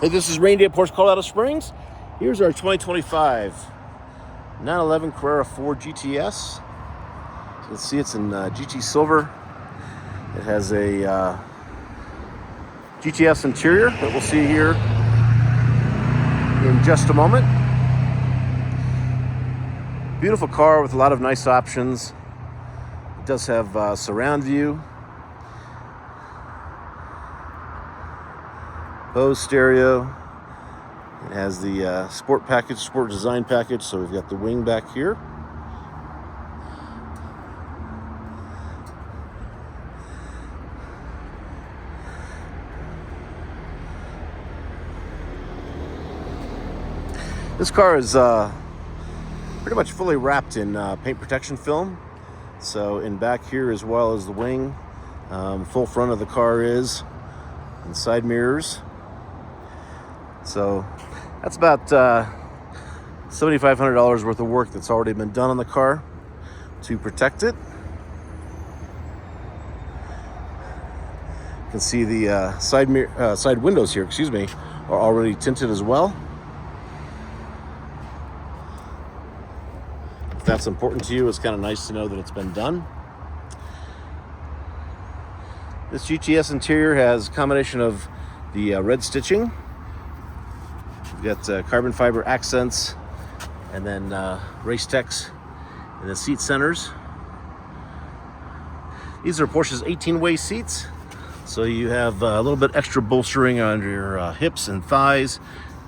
Hey, this is Randy at Porsche Colorado Springs. Here's our 2025 911 Carrera 4 GTS. So you can see it's in GT Silver. It has a GTS interior that we'll see here in just a moment. Beautiful car with a lot of nice options. It does have surround view, BOSE stereo. It has the sport package, sport design package. So we've got the wing back here. This car is pretty much fully wrapped in paint protection film. So in back here as well as the wing, full front of the car is, and side mirrors. So that's about $7,500 worth of work that's already been done on the car to protect it. You can see the side windows here, are already tinted as well. If that's important to you, it's kind of nice to know that it's been done. This GTS interior has a combination of the red stitching. We've got carbon fiber accents, and then race text in the seat centers. These are Porsche's 18-way seats, so you have a little bit extra bolstering on your hips and thighs.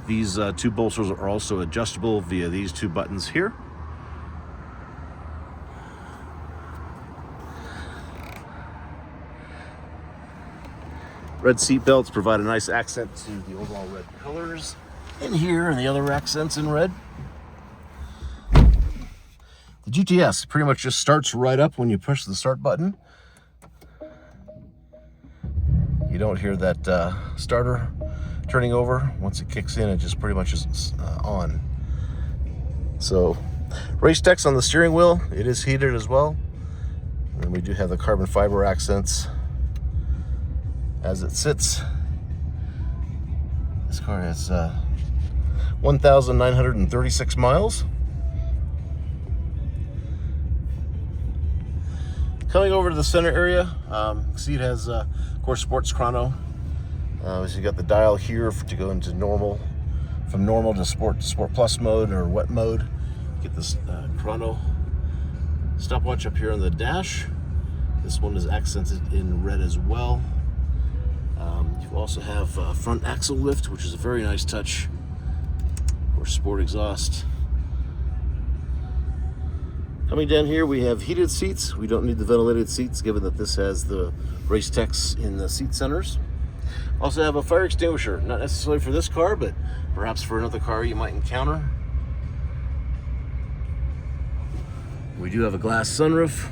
These two bolsters are also adjustable via these two buttons here. Red seat belts provide a nice accent to the overall red colors in here, and the other accents in red. The GTS pretty much just starts right up when you push the start button. You don't hear that starter turning over. Once it kicks in, it just pretty much is on. So, race text on the steering wheel. It is heated as well. And we do have the carbon fiber accents as it sits. This car has 1,936 miles. Coming over to the center area, see it has, of course, sports chrono. So you got the dial here to go into normal, from normal to sport plus mode or wet mode. Get this chrono stopwatch up here on the dash. This one is accented in red as well. You also have front axle lift, which is a very nice touch. Of course, sport exhaust. Coming down here, we have heated seats. We don't need the ventilated seats, given that this has the race text in the seat centers. Also have a fire extinguisher, not necessarily for this car, but perhaps for another car you might encounter. We do have a glass sunroof.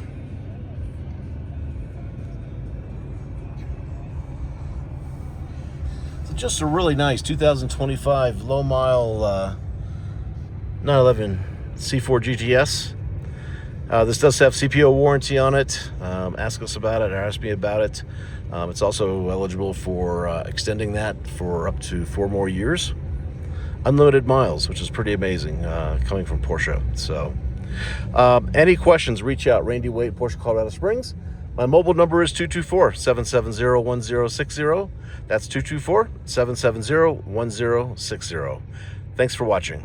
Just a really nice 2025 low mile 911 C4 GTS. This does have CPO warranty on it. Ask us about it or ask me about it. It's also eligible for extending that for up to 4 more years. Unlimited miles, which is pretty amazing coming from Porsche. So any questions, reach out. Randy Wade, Porsche Colorado Springs. My mobile number is 224-770-1060. That's 224-770-1060. Thanks for watching.